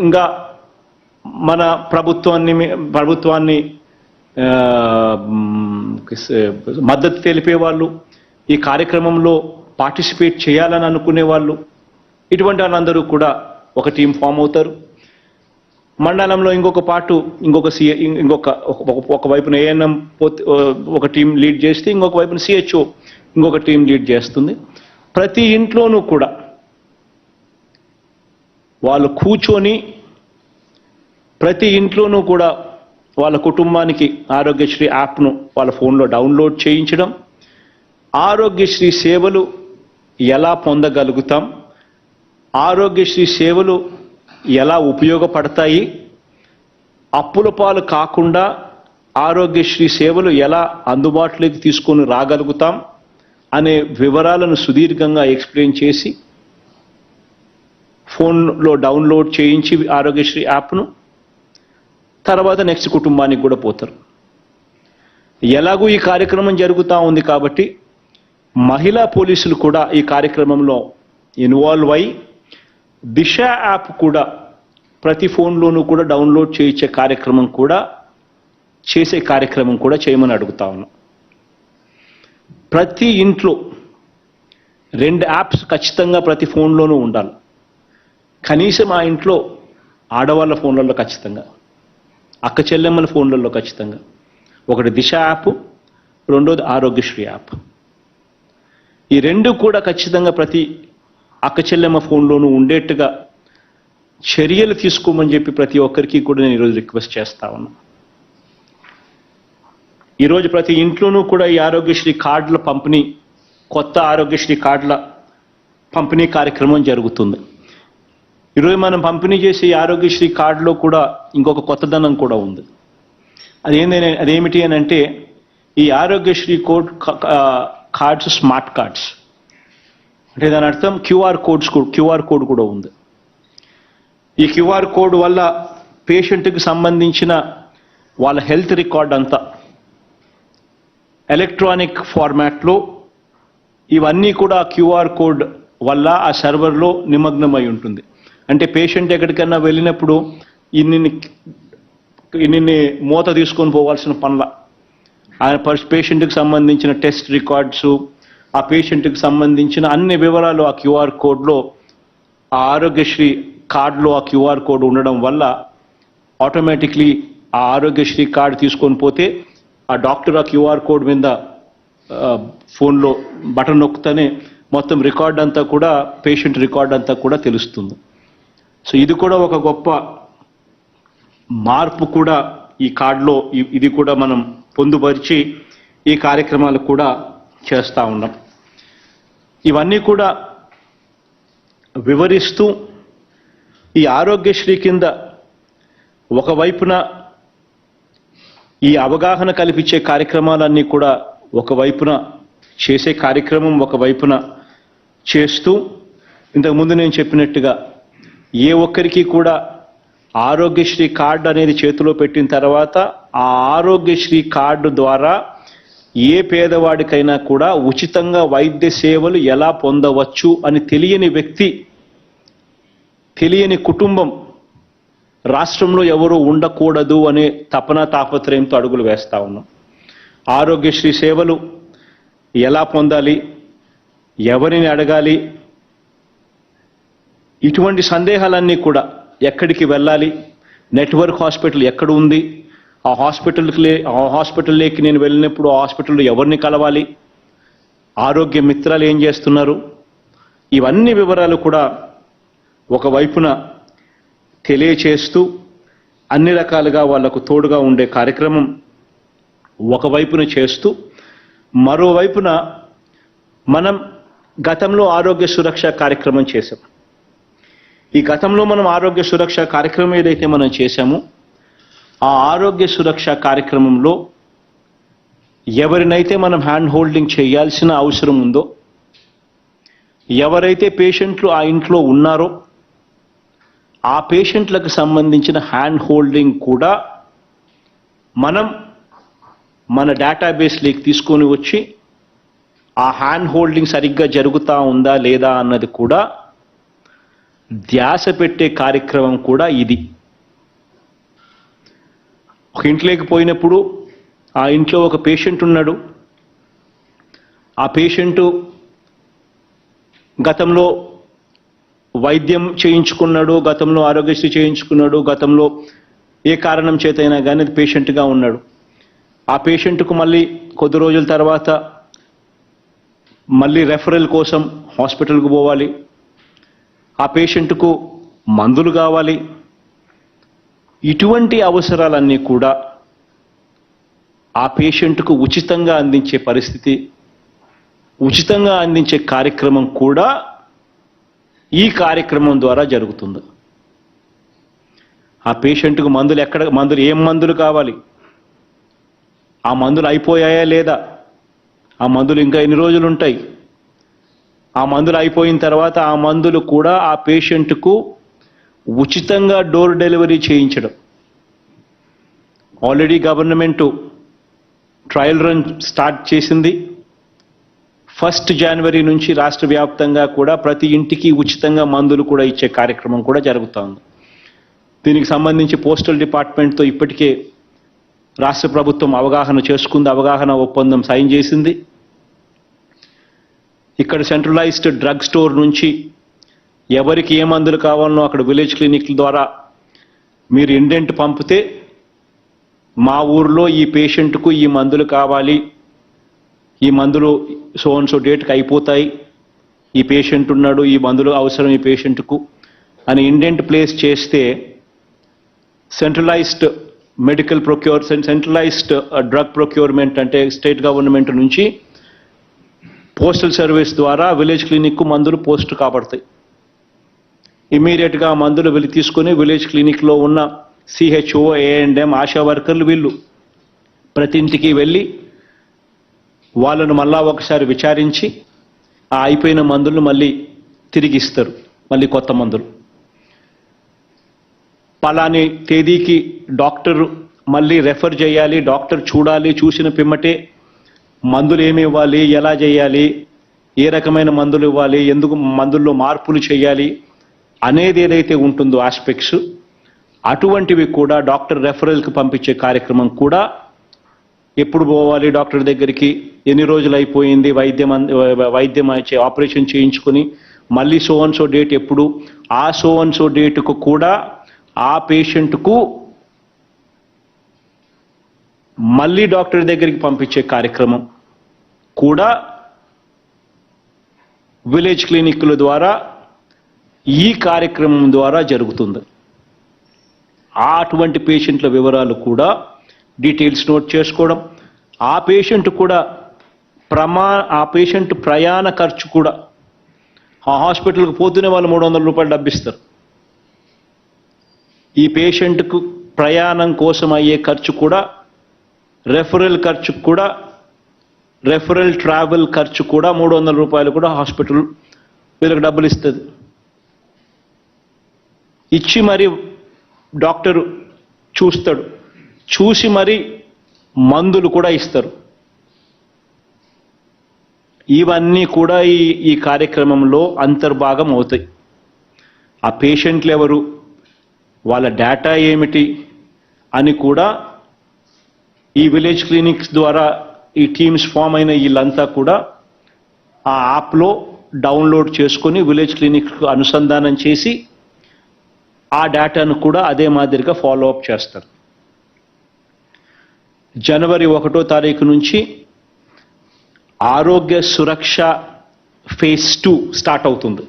ఇంకా మన ప్రభుత్వాన్ని మద్దతు తెలిపే వాళ్ళు, ఈ కార్యక్రమంలో పార్టిసిపేట్ చేయాలని అనుకునే వాళ్ళు, ఇటువంటి వాళ్ళందరూ కూడా ఒక టీం ఫామ్ అవుతారు. మండలంలో ఒక వైపున ఏఎన్ఎం ఒక టీం లీడ్ చేస్తే ఇంకొక వైపున సిహెచ్ఓ ఇంకొక టీం లీడ్ చేస్తుంది. ప్రతి ఇంట్లోనూ కూడా వాళ్ళు కూర్చొని ప్రతి ఇంట్లోనూ కూడా వాళ్ళ కుటుంబానికి ఆరోగ్యశ్రీ యాప్ను వాళ్ళ ఫోన్లో డౌన్లోడ్ చేయించడం, ఆరోగ్యశ్రీ సేవలు ఎలా పొందగలుగుతాం, ఆరోగ్యశ్రీ సేవలు ఎలా ఉపయోగపడతాయి, అప్పుల పాలు కాకుండా ఆరోగ్యశ్రీ సేవలు ఎలా అందుబాటులోకి తీసుకొని రాగలుగుతాం అనే వివరాలను సుదీర్ఘంగా ఎక్స్ప్లెయిన్ చేసి ఫోన్లో డౌన్లోడ్ చేయించి ఆరోగ్యశ్రీ యాప్ను తర్వాత నెక్స్ట్ కుటుంబానికి కూడా పోతారు. ఎలాగూ ఈ కార్యక్రమం జరుగుతూ ఉంది కాబట్టి మహిళా పోలీసులు కూడా ఈ కార్యక్రమంలో ఇన్వాల్వ్ అయి దిశ యాప్ కూడా ప్రతి ఫోన్లోనూ కూడా డౌన్లోడ్ చేయించే కార్యక్రమం కూడా చేయమని అడుగుతా ఉన్నాం. ప్రతి ఇంట్లో 2 యాప్స్ ఖచ్చితంగా ప్రతి ఫోన్లోనూ ఉండాలి. కనీసం ఆ ఇంట్లో ఆడవాళ్ళ ఫోన్లలో ఖచ్చితంగా, అక్క చెల్లెమ్మల ఫోన్లలో ఖచ్చితంగా ఒకటి దిశ యాప్, రెండోది ఆరోగ్యశ్రీ యాప్. ఈ 2 కూడా ఖచ్చితంగా ప్రతి అక్క చెల్లెమ్మ ఫోన్లోనూ ఉండేట్టుగా చర్యలు తీసుకోమని చెప్పి ప్రతి ఒక్కరికి కూడా నేను ఈరోజు రిక్వెస్ట్ చేస్తా ఉన్నా. ఈరోజు ప్రతి ఇంట్లోనూ కూడా ఈ ఆరోగ్యశ్రీ కార్డుల పంపిణీ, కొత్త ఆరోగ్యశ్రీ కార్డుల పంపిణీ కార్యక్రమం జరుగుతుంది. ఈరోజు మనం పంపిణీ చేసే ఈ ఆరోగ్యశ్రీ కార్డులో కూడా ఇంకొక కొత్తదనం కూడా ఉంది. అదేమిటి అని అంటే ఈ ఆరోగ్యశ్రీ కార్డ్స్ స్మార్ట్ కార్డ్స్, అంటే దాని అర్థం క్యూఆర్ కోడ్ కూడా ఉంది. ఈ క్యూఆర్ కోడ్ వల్ల పేషెంట్కి సంబంధించిన వాళ్ళ హెల్త్ రికార్డ్ అంతా ఎలక్ట్రానిక్ ఫార్మాట్లో ఇవన్నీ కూడా క్యూఆర్ కోడ్ వల్ల ఆ సర్వర్లో నిమగ్నమై ఉంటుంది. అంటే పేషెంట్ ఎక్కడికైనా వెళ్ళినప్పుడు ఇన్ని మూత తీసుకొని పోవాల్సిన పనుల పేషెంట్కి సంబంధించిన టెస్ట్ రికార్డ్స్, ఆ పేషెంట్కి సంబంధించిన అన్ని వివరాలు ఆ క్యూఆర్ కోడ్లో, ఆ ఆరోగ్యశ్రీ కార్డులో ఆ క్యూఆర్ కోడ్ ఉండడం వల్ల ఆటోమేటిక్లీ ఆ ఆరోగ్యశ్రీ కార్డు తీసుకొని పోతే ఆ డాక్టర్ ఆ క్యూఆర్ కోడ్ మీద ఫోన్లో బటన్ నొక్కుతూనే మొత్తం రికార్డ్ అంతా కూడా, పేషెంట్ రికార్డ్ అంతా కూడా తెలుస్తుంది. సో ఇది కూడా ఒక గొప్ప మార్పు కూడా ఈ కార్డులో, ఇది కూడా మనం పొందుపరిచి ఈ కార్యక్రమాలు కూడా చేస్తూ ఉన్నాం. ఇవన్నీ కూడా వివరిస్తూ ఈ ఆరోగ్యశ్రీ కింద ఒకవైపున ఈ అవగాహన కల్పించే కార్యక్రమాలన్నీ కూడా ఒకవైపున చేసే కార్యక్రమం ఒకవైపున చేస్తూ, ఇంతకుముందు నేను చెప్పినట్టుగా ఏ ఒక్కరికి కూడా ఆరోగ్యశ్రీ కార్డు అనేది చేతిలో పెట్టిన తర్వాత ఆ ఆరోగ్యశ్రీ కార్డు ద్వారా ఏ పేదవాడికైనా కూడా ఉచితంగా వైద్య సేవలు ఎలా పొందవచ్చు అని తెలియని వ్యక్తి, తెలియని కుటుంబం రాష్ట్రంలో ఎవరు ఉండకూడదు అనే తాపత్రయంతో అడుగులు వేస్తా ఉన్నాం. ఆరోగ్యశ్రీ సేవలు ఎలా పొందాలి, ఎవరిని అడగాలి, ఇటువంటి సందేహాలన్నీ కూడా, ఎక్కడికి వెళ్ళాలి, నెట్వర్క్ హాస్పిటల్ ఎక్కడ ఉంది, ఆ హాస్పిటల్లోకి నేను వెళ్ళినప్పుడు ఆ హాస్పిటల్లో ఎవరిని కలవాలి, ఆరోగ్య మిత్రాలు ఏం చేస్తున్నారు, ఇవన్నీ వివరాలు కూడా ఒకవైపున తెలియచేస్తూ అన్ని రకాలుగా వాళ్లకు తోడుగా ఉండే కార్యక్రమం ఒకవైపున చేస్తూ, మరోవైపున మనం గతంలో ఆరోగ్య సురక్ష కార్యక్రమం చేశాం. ఈ గతంలో మనం ఆరోగ్య సురక్ష కార్యక్రమం ఏదైతే మనం చేశామో ఆ ఆరోగ్య సురక్ష కార్యక్రమంలో ఎవరినైతే మనం హ్యాండ్ హోల్డింగ్ చేయాల్సిన అవసరం ఉందో, ఎవరైతే పేషెంట్లు ఆ ఇంట్లో ఉన్నారో ఆ పేషెంట్లకు సంబంధించిన హ్యాండ్ హోల్డింగ్ కూడా మనం మన డేటాబేస్లోకి తీసుకొని వచ్చి ఆ హ్యాండ్ హోల్డింగ్ సరిగ్గా జరుగుతూ ఉందా లేదా అన్నది కూడా ధ్యాస పెట్టే కార్యక్రమం కూడా ఇది. ఒక ఇంట్లోకి పోయినప్పుడు ఆ ఇంట్లో ఒక పేషెంట్ ఉన్నాడు. ఆ పేషెంటు గతంలో వైద్యం చేయించుకున్నాడు, గతంలో ఆరోగ్యశ్రీ చేయించుకున్నాడు, గతంలో ఏ కారణం చేతైనా కానీ పేషెంట్గా ఉన్నాడు. ఆ పేషెంట్కు మళ్ళీ కొద్ది రోజుల తర్వాత మళ్ళీ రెఫరల్ కోసం హాస్పిటల్కు పోవాలి. ఆ పేషెంట్కు మందులు కావాలి. ఇటువంటి అవసరాలన్నీ కూడా ఆ పేషెంట్కు ఉచితంగా అందించే పరిస్థితి, ఉచితంగా అందించే కార్యక్రమం కూడా ఈ కార్యక్రమం ద్వారా జరుగుతుంది. ఆ పేషెంట్కు మందులు ఏం మందులు కావాలి, ఆ మందులు అయిపోయాయా లేదా, ఆ మందులు ఇంకా ఎన్ని రోజులు ఉంటాయి, ఆ మందులు అయిపోయిన తర్వాత ఆ మందులు కూడా ఆ పేషెంట్కు ఉచితంగా డోర్ డెలివరీ చేయించడం. Already government trial run start చేసింది. 1 జనవరి నుంచి రాష్ట్ర వ్యాప్తంగా కూడా ప్రతి ఇంటికి ఉచితంగా మందులు కూడా ఇచ్చే కార్యక్రమం కూడా జరుగుతోంది. దీనికి సంబంధించి పోస్టల్ డిపార్ట్మెంట్తో ఇప్పటికే రాష్ట్ర ప్రభుత్వం అవగాహన చేసుకుంది, అవగాహన ఒప్పందం సైన్ చేసింది. ఇక్కడ సెంట్రలైజ్డ్ డ్రగ్ స్టోర్ నుంచి ఎవరికి ఏ మందులు కావాలనో అక్కడ విలేజ్ క్లినిక్ల ద్వారా మీరు ఇండెంట్ పంపితే మా ఊర్లో ఈ పేషెంట్కు ఈ మందులు కావాలి, ఈ మందులు సో అండ్ సో డేట్కి అయిపోతాయి, ఈ పేషెంట్ ఉన్నాడు, ఈ మందులు అవసరం ఈ పేషెంట్కు అని ఇండెంట్ ప్లేస్ చేస్తే సెంట్రలైజ్డ్ సెంట్రలైజ్డ్ డ్రగ్ ప్రొక్యూర్మెంట్ అంటే స్టేట్ గవర్నమెంట్ నుంచి పోస్టల్ సర్వీస్ ద్వారా విలేజ్ క్లినిక్కు మందులు పోస్ట్ కాబడతాయి. ఇమీడియట్గా మందులు వెళ్ళి తీసుకొని విలేజ్ క్లినిక్లో ఉన్న సిహెచ్ఓ, ఏఎండ్ఎం, ఆశా వర్కర్లు వీళ్ళు ప్రతి ఇంటికి వెళ్ళి వాళ్ళను మళ్ళా ఒకసారి విచారించి ఆ అయిపోయిన మందులను మళ్ళీ తిరిగి ఇస్తారు, మళ్ళీ కొత్త మందులు. పలాని తేదీకి డాక్టర్ మళ్ళీ రెఫర్ చేయాలి, డాక్టర్ చూడాలి, చూసిన పిమ్మటే మందులు ఏమి ఇవ్వాలి, ఎలా చేయాలి, ఏ రకమైన మందులు ఇవ్వాలి, ఎందుకు మందుల్లో మార్పులు చేయాలి అనేది ఏదైతే ఉంటుందో ఆస్పెక్ట్స్, అటువంటివి కూడా డాక్టర్ రెఫరల్కి పంపించే కార్యక్రమం కూడా ఎప్పుడు పోవాలి డాక్టర్ దగ్గరికి, ఎన్ని రోజులు అయిపోయింది వైద్యం ఆపరేషన్ చేయించుకొని మళ్ళీ సో అండ్ సో డేట్ ఎప్పుడు, ఆ సో అండ్ సో డేటుకు కూడా ఆ పేషెంట్కు మళ్ళీ డాక్టర్ దగ్గరికి పంపించే కార్యక్రమం కూడా విలేజ్ క్లినిక్ల ద్వారా ఈ కార్యక్రమం ద్వారా జరుగుతుంది. అటువంటి పేషెంట్ల వివరాలు కూడా డీటెయిల్స్ నోట్ చేసుకోవడం, ఆ పేషెంట్ కూడా ఆ పేషెంట్ ప్రయాణ ఖర్చు కూడా ఆ హాస్పిటల్కి పోతూనే వాళ్ళు 300 రూపాయలు డబ్బిస్తారు. ఈ పేషెంట్కు ప్రయాణం కోసం అయ్యే ఖర్చు కూడా, రెఫరల్ ఖర్చు కూడా, రెఫరల్ ట్రావెల్ ఖర్చు కూడా 300 రూపాయలు కూడా హాస్పిటల్ వీళ్ళకి డబ్బులు ఇస్తుంది. ఇచ్చి మరి డాక్టరు చూస్తాడు, చూసి మరి మందులు కూడా ఇస్తారు. ఇవన్నీ కూడా ఈ కార్యక్రమంలో అంతర్భాగం అవుతాయి. ఆ పేషెంట్లు ఎవరు, వాళ్ళ డేటా ఏమిటి అని కూడా ఈ విలేజ్ క్లినిక్స్ ద్వారా ఈ టీమ్స్ ఫామ్ అయిన వీళ్ళంతా కూడా ఆ యాప్లో డౌన్లోడ్ చేసుకొని విలేజ్ క్లినిక్కు అనుసంధానం చేసి ఆ డేటాను కూడా అదే మాదిరిగా ఫాలో అప్ చేస్తారు. జనవరి 1వ తారీఖు నుంచి ఆరోగ్య సురక్ష ఫేజ్ 2 స్టార్ట్ అవుతుంది.